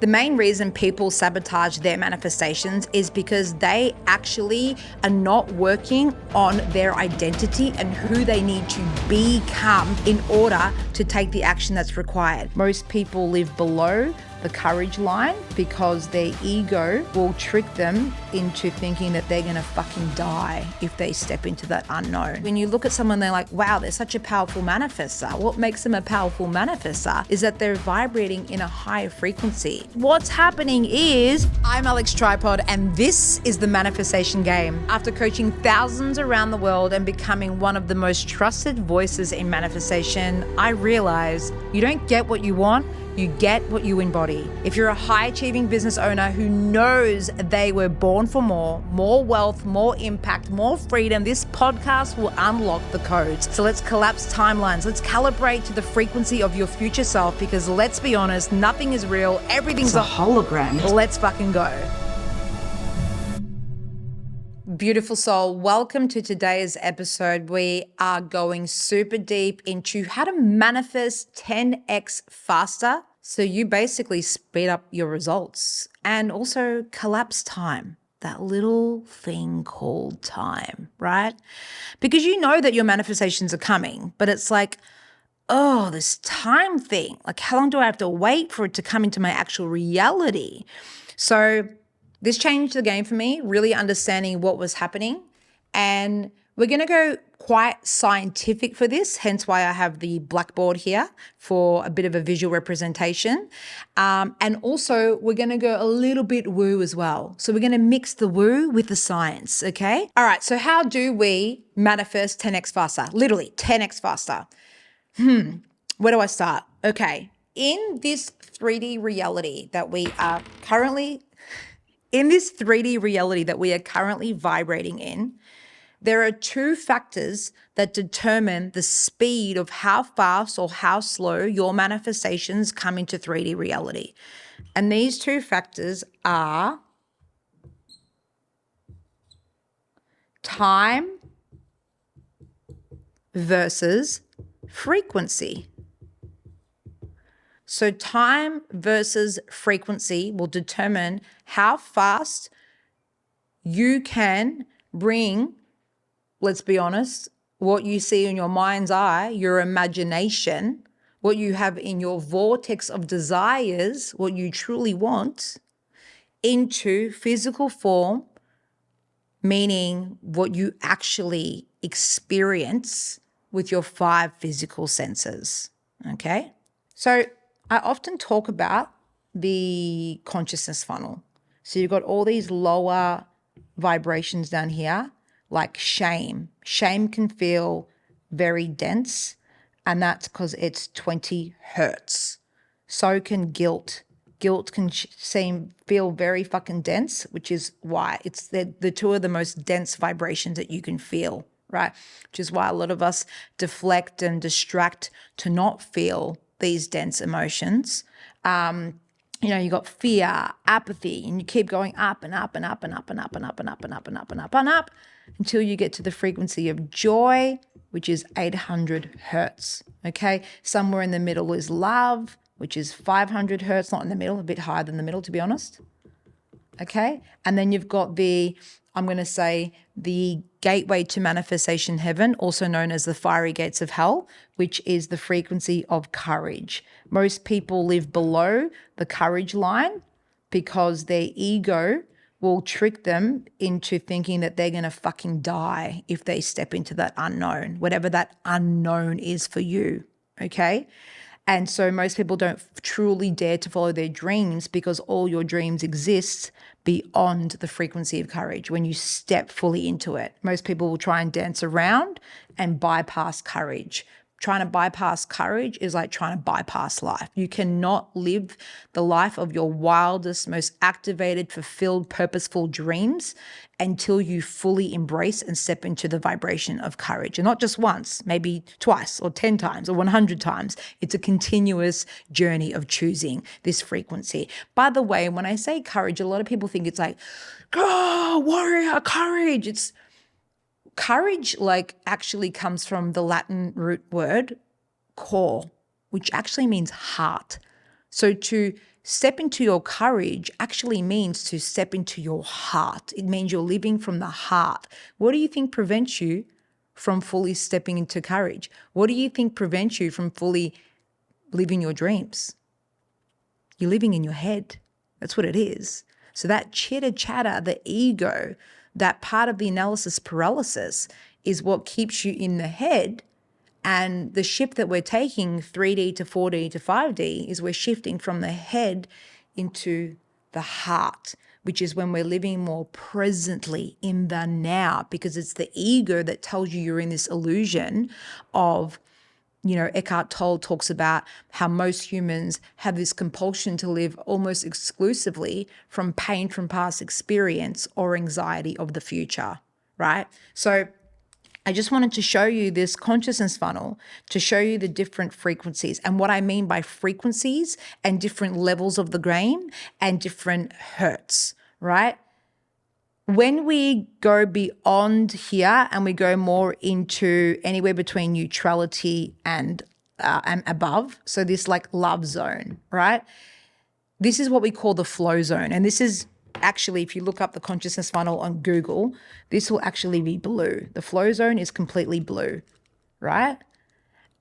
The main reason people sabotage their manifestations is because they actually are not working on their identity and who they need to become in order to take the action that's required. Most people live below the courage line because their ego will trick them into thinking that they're gonna fucking die if they step into that unknown. When you look at someone, they're like, wow, they're such a powerful manifestor. What makes them a powerful manifestor is that they're vibrating in a higher frequency. What's happening is, I'm Alex Tripod and this is the manifestation game. After coaching thousands around the world and becoming one of the most trusted voices in manifestation, I realized you don't get what you want, you get what you embody. If you're a high-achieving business owner who knows they were born for more wealth, more impact, more freedom, this podcast will unlock the codes. So let's collapse timelines. Let's calibrate to the frequency of your future self, because let's be honest, nothing is real. Everything's a hologram. Let's fucking go. Beautiful soul, welcome to today's episode. We are going super deep into how to manifest 10x faster so you basically speed up your results and also collapse time, that little thing called time, right? Because you know that your manifestations are coming, but it's like, oh, this time thing, like how long do I have to wait for it to come into my actual reality? So this changed the game for me, really understanding what was happening. And we're going to go quite scientific for this, hence why I have the blackboard here for a bit of a visual representation. And also we're going to go a little bit woo as well. So we're going to mix the woo with the science, okay? All right, so how do we manifest 10x faster? Literally 10x faster. Where do I start? Okay, in this 3D reality that we are currently vibrating in, there are two factors that determine the speed of how fast or how slow your manifestations come into 3D reality. And these two factors are time versus frequency. So time versus frequency will determine how fast you can bring, let's be honest, what you see in your mind's eye, your imagination, what you have in your vortex of desires, what you truly want, into physical form, meaning what you actually experience with your 5 physical senses, okay? So I often talk about the consciousness funnel. So you've got all these lower vibrations down here, like shame. Shame can feel very dense, and that's because it's 20 hertz. So can guilt. Guilt can feel very fucking dense, which is why it's the two of the most dense vibrations that you can feel, right? Which is why a lot of us deflect and distract to not feel these dense emotions. You got fear, apathy, and you keep going up and up and up and up and up and up and up and up and up and up and up until you get to the frequency of joy, which is 800 hertz. Okay, somewhere in the middle is love, which is 500 hertz, not in the middle, a bit higher than the middle, to be honest. Okay, and then you've got the gateway to manifestation heaven, also known as the fiery gates of hell, which is the frequency of courage. Most people live below the courage line because their ego will trick them into thinking that they're going to fucking die if they step into that unknown, whatever that unknown is for you, okay? And so most people don't truly dare to follow their dreams because all your dreams exist beyond the frequency of courage when you step fully into it. Most people will try and dance around and bypass courage. Trying to bypass courage is like trying to bypass life. You cannot live the life of your wildest, most activated, fulfilled, purposeful dreams until you fully embrace and step into the vibration of courage. And not just once, maybe twice or 10 times or 100 times. It's a continuous journey of choosing this frequency. By the way, when I say courage, a lot of people think it's like, oh, warrior, courage. It's courage actually comes from the Latin root word core, which actually means heart. So to step into your courage actually means to step into your heart. It means you're living from the heart. What do you think prevents you from fully stepping into courage? What do you think prevents you from fully living your dreams? You're living in your head. That's what it is. So that chitter chatter, the ego, that part of the analysis paralysis is what keeps you in the head. And the shift that we're taking 3D to 4D to 5D is we're shifting from the head into the heart, which is when we're living more presently in the now, because it's the ego that tells you you're in this illusion of, Eckhart Tolle talks about how most humans have this compulsion to live almost exclusively from pain from past experience or anxiety of the future, right? So I just wanted to show you this consciousness funnel to show you the different frequencies and what I mean by frequencies and different levels of the game and different hertz, right? When we go beyond here and we go more into anywhere between neutrality and above, so this like love zone, right? This is what we call the flow zone. And this is actually, if you look up the consciousness funnel on Google, this will actually be blue. The flow zone is completely blue, right?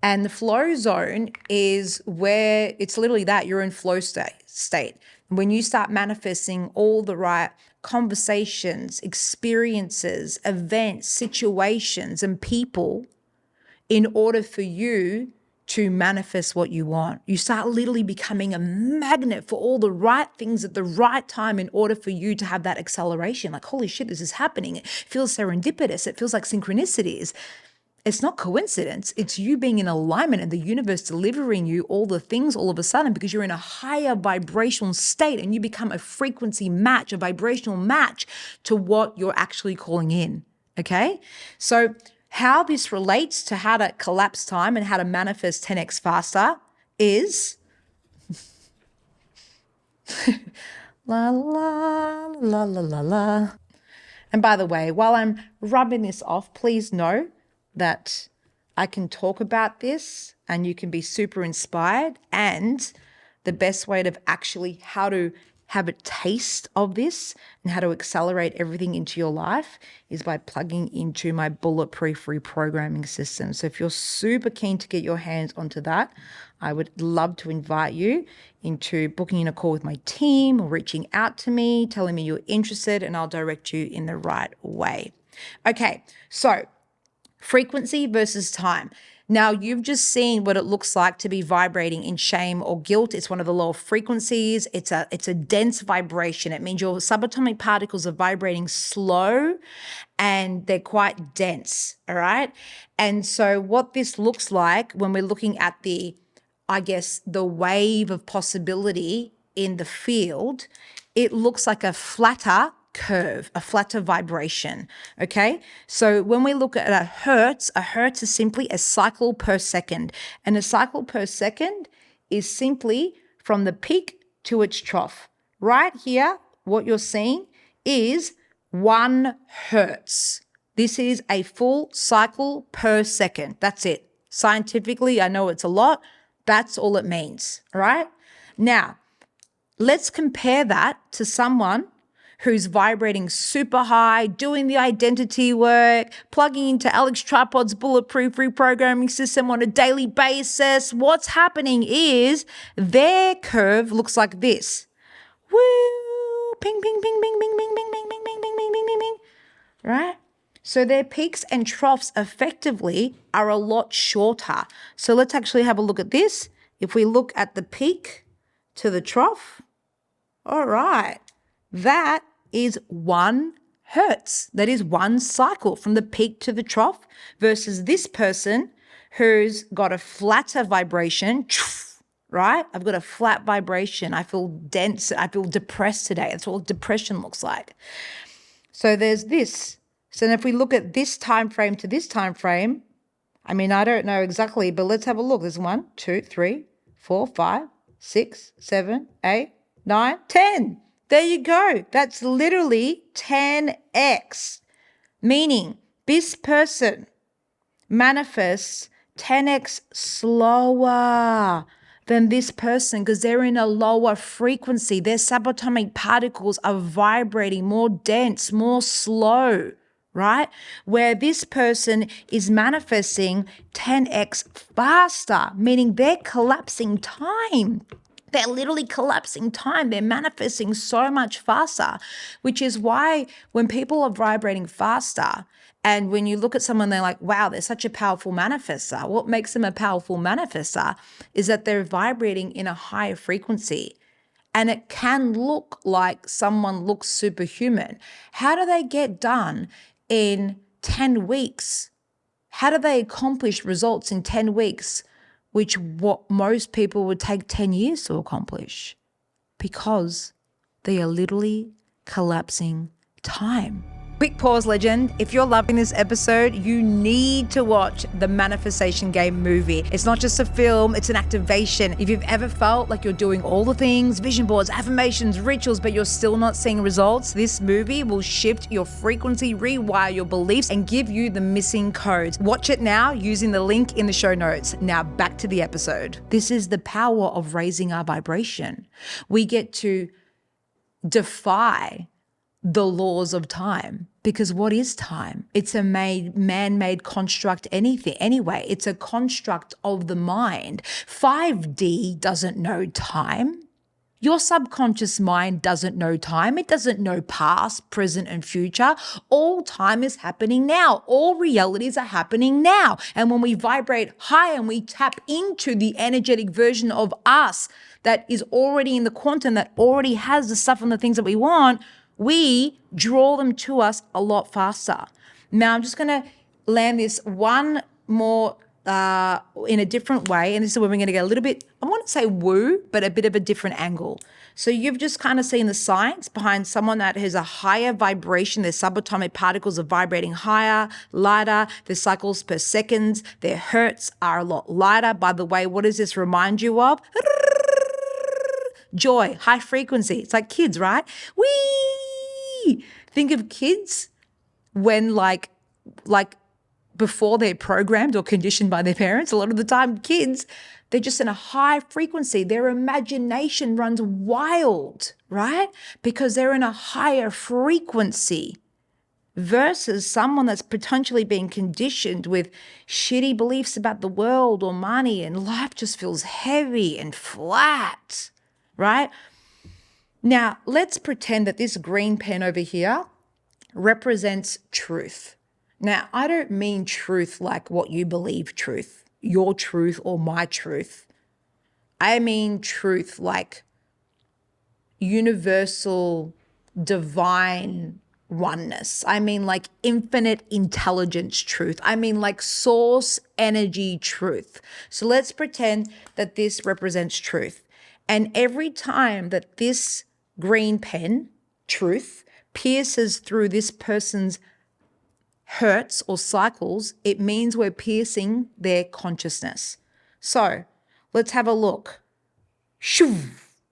And the flow zone is where it's literally that you're in flow state. When you start manifesting all the right conversations, experiences, events, situations, and people in order for you to manifest what you want. You start literally becoming a magnet for all the right things at the right time in order for you to have that acceleration. Like, holy shit, this is happening. It feels serendipitous. It feels like synchronicities. It's not coincidence. It's you being in alignment and the universe delivering you all the things all of a sudden because you're in a higher vibrational state and you become a frequency match, a vibrational match to what you're actually calling in. Okay? So how this relates to how to collapse time and how to manifest 10x faster is la la la la la la. And by the way, while I'm rubbing this off, please know that I can talk about this and you can be super inspired. And the best way to actually how to have a taste of this and how to accelerate everything into your life is by plugging into my bulletproof reprogramming system. So if you're super keen to get your hands onto that, I would love to invite you into booking in a call with my team or reaching out to me, telling me you're interested, and I'll direct you in the right way. Okay, so frequency versus time. Now, you've just seen what it looks like to be vibrating in shame or guilt. It's one of the lower frequencies. It's a dense vibration. It means your subatomic particles are vibrating slow and they're quite dense, all right? And so what this looks like when we're looking at the wave of possibility in the field, it looks like a flatter curve, a flatter vibration, okay? So when we look at a hertz is simply a cycle per second. And a cycle per second is simply from the peak to its trough. Right here, what you're seeing is 1 hertz. This is a full cycle per second. That's it. Scientifically, I know it's a lot. That's all it means, all right? Now, let's compare that to someone who's vibrating super high, doing the identity work, plugging into Alex Tripod's bulletproof reprogramming system on a daily basis. What's happening is their curve looks like this. Woo! Ping, ping, ping, ping, ping, ping, ping, ping, ping, ping, ping, ping, ping, ping, ping. Right? So their peaks and troughs effectively are a lot shorter. So let's actually have a look at this. If we look at the peak to the trough, all right, that is 1 hertz. That is 1 cycle from the peak to the trough versus this person who's got a flatter vibration, right? I've got a flat vibration. I feel dense. I feel depressed today. That's what depression looks like. So there's this. So if we look at this time frame to this time frame, I mean, I don't know exactly, but let's have a look. There's 1, 2, 3, 4, 5, 6, 7, 8, 9, 10. There you go. That's literally 10x, meaning this person manifests 10x slower than this person because they're in a lower frequency. Their subatomic particles are vibrating more dense, more slow, right? Where this person is manifesting 10x faster, meaning they're collapsing time. They're literally collapsing time. They're manifesting so much faster, which is why when people are vibrating faster, and when you look at someone, they're like, wow, they're such a powerful manifester. What makes them a powerful manifester is that they're vibrating in a higher frequency. And it can look like someone looks superhuman. How do they get done in 10 weeks? How do they accomplish results in 10 weeks, which what most people would take 10 years to accomplish? Because they are literally collapsing time. Quick pause, legend. If you're loving this episode, you need to watch the Manifestation Game movie. It's not just a film, it's an activation. If you've ever felt like you're doing all the things, vision boards, affirmations, rituals, but you're still not seeing results, this movie will shift your frequency, rewire your beliefs, and give you the missing codes. Watch it now using the link in the show notes. Now back to the episode. This is the power of raising our vibration. We get to defy the laws of time, because what is time? It's a man-made construct anyway. It's a construct of the mind. 5D doesn't know time. Your subconscious mind doesn't know time. It doesn't know past, present, and future. All time is happening now. All realities are happening now. And when we vibrate high and we tap into the energetic version of us that is already in the quantum, that already has the stuff and the things that we want, we draw them to us a lot faster. Now, I'm just going to land this one more in a different way. And this is where we're going to get a little bit, I want to say woo, but a bit of a different angle. So you've just kind of seen the science behind someone that has a higher vibration. Their subatomic particles are vibrating higher, lighter. Their cycles per second, their hertz are a lot lighter. By the way, what does this remind you of? Joy, high frequency. It's like kids, right? Whee! Think of kids when like before they're programmed or conditioned by their parents. A lot of the time kids, they're just in a high frequency. Their imagination runs wild, right? Because they're in a higher frequency versus someone that's potentially being conditioned with shitty beliefs about the world or money, and life just feels heavy and flat, right? Now, let's pretend that this green pen over here represents truth. Now, I don't mean truth like what you believe truth, your truth or my truth. I mean truth like universal, divine oneness. I mean like infinite intelligence truth. I mean like source energy truth. So let's pretend that this represents truth. And every time that this green pen, truth, pierces through this person's hertz or cycles, it means we're piercing their consciousness. So let's have a look. Shoo,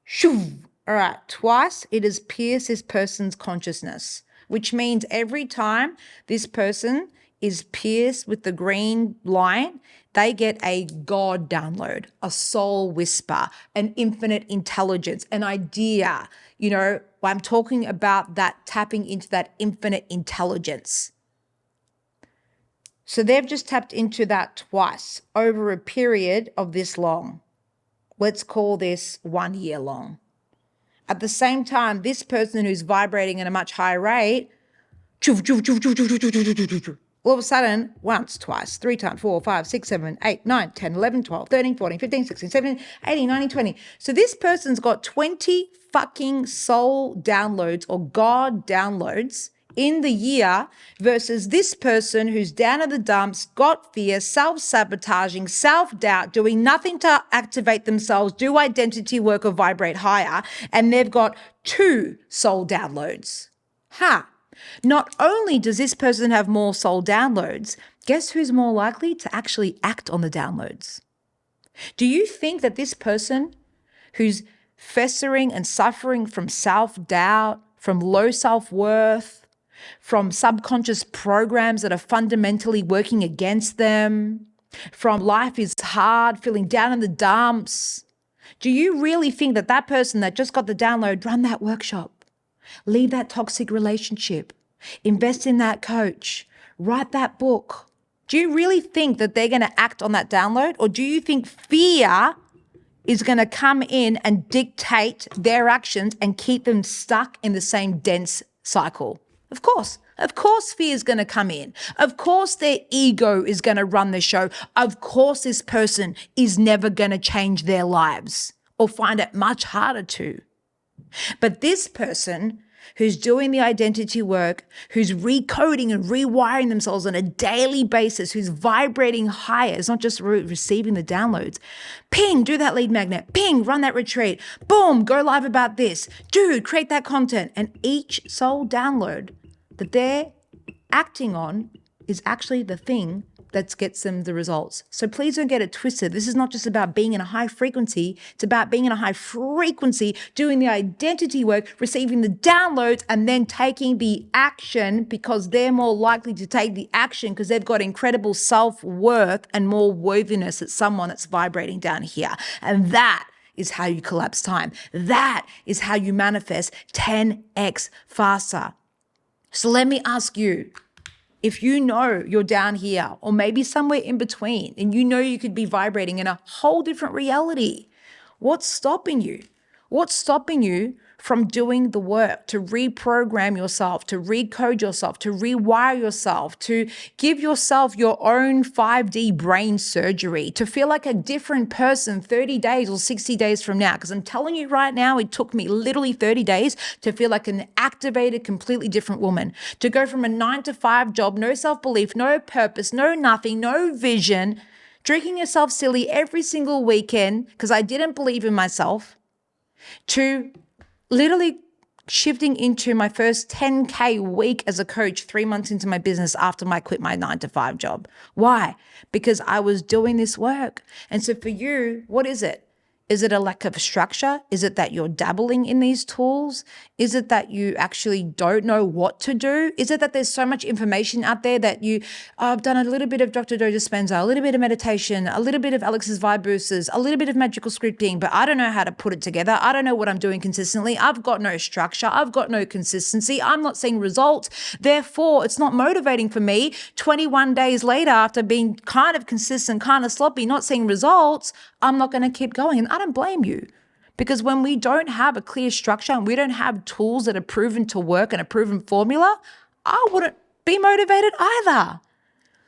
shoo. All right, twice it has pierced this person's consciousness, which means every time this person is pierced with the green line, they get a God download, a soul whisper, an infinite intelligence, an idea. You know, I'm talking about that tapping into that infinite intelligence. So they've just tapped into that twice over a period of this long. Let's call this 1 year long. At the same time, this person who's vibrating at a much higher rate, all of a sudden, once, twice, 3 times, 4, 5, 6, 7, 8, 9, 10, 11, 12, 13, 14, 15, 16, 17, 18, 19, 20. So this person's got 20 fucking soul downloads or God downloads in the year versus this person who's down at the dumps, got fear, self-sabotaging, self-doubt, doing nothing to activate themselves, do identity work or vibrate higher, and they've got 2 soul downloads. Not only does this person have more soul downloads, guess who's more likely to actually act on the downloads? Do you think that this person who's festering and suffering from self-doubt, from low self-worth, from subconscious programs that are fundamentally working against them, from life is hard, feeling down in the dumps, Do you really think that that person that just got the download, run that workshop, leave that toxic relationship, invest in that coach, write that book? Do you really think that they're going to act on that download? Or do you think fear is going to come in and dictate their actions and keep them stuck in the same dense cycle? Of course fear is going to come in. Of course their ego is going to run the show. Of course this person is never going to change their lives or find it much harder to. But this person who's doing the identity work, who's recoding and rewiring themselves on a daily basis, who's vibrating higher, it's not just receiving the downloads. Ping, do that lead magnet. Ping, run that retreat. Boom, go live about this. Dude, create that content. And each soul download that they're acting on is actually the thing that gets them the results. So please don't get it twisted. This is not just about being in a high frequency. It's about being in a high frequency, doing the identity work, receiving the downloads, and then taking the action, because they're more likely to take the action because they've got incredible self-worth and more worthiness as someone that's vibrating down here. And that is how you collapse time. That is how you manifest 10x faster. So let me ask you, if you know you're down here or maybe somewhere in between and you know you could be vibrating in a whole different reality, what's stopping you? What's stopping you from doing the work to reprogram yourself, to recode yourself, to rewire yourself, to give yourself your own 5D brain surgery, to feel like a different person 30 days or 60 days from now? Because I'm telling you right now, it took me literally 30 days to feel like an activated, completely different woman, to go from a 9-to-5 job, no self-belief, no purpose, no nothing, no vision, drinking yourself silly every single weekend because I didn't believe in myself, to literally shifting into my first 10K week as a coach 3 months into my business after I quit my 9-to-5 job. Why? Because I was doing this work. And so for you, what is it? Is it a lack of structure? Is it that you're dabbling in these tools? Is it that you actually don't know what to do? Is it that there's so much information out there that I've done a little bit of Dr. Joe Dispenza, a little bit of meditation, a little bit of Alex's Vibe Boosters, a little bit of magical scripting, but I don't know how to put it together. I don't know what I'm doing consistently. I've got no structure. I've got no consistency. I'm not seeing results. Therefore, it's not motivating for me. 21 days later, after being kind of consistent, kind of sloppy, not seeing results, I'm not going to keep going. And I don't blame you, because when we don't have a clear structure and we don't have tools that are proven to work and a proven formula, I wouldn't be motivated either.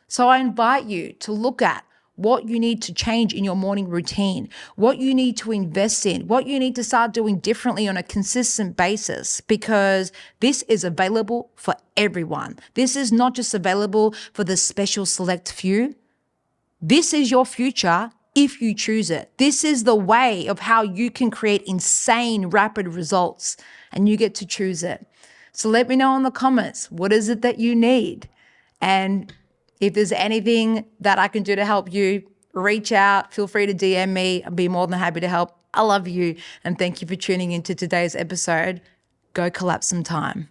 So I invite you to look at what you need to change in your morning routine, what you need to invest in, what you need to start doing differently on a consistent basis, because this is available for everyone. This is not just available for the special select few. This is your future if you choose it. This is the way of how you can create insane rapid results, and you get to choose it. So let me know in the comments, what is it that you need? And if there's anything that I can do to help you, reach out, feel free to DM me. I'll be more than happy to help. I love you, and thank you for tuning into today's episode. Go collapse some time.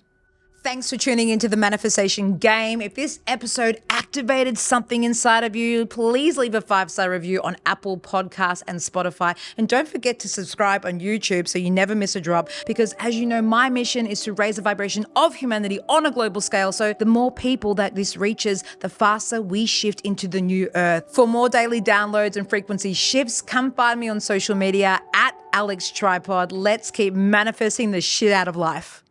Thanks for tuning into the manifestation game. If this episode activated something inside of you, please leave a 5-star review on Apple Podcasts and Spotify. And don't forget to subscribe on YouTube so you never miss a drop, because as you know, my mission is to raise the vibration of humanity on a global scale. So the more people that this reaches, the faster we shift into the new earth. For more daily downloads and frequency shifts, come find me on social media at Alex Tripod. Let's keep manifesting the shit out of life.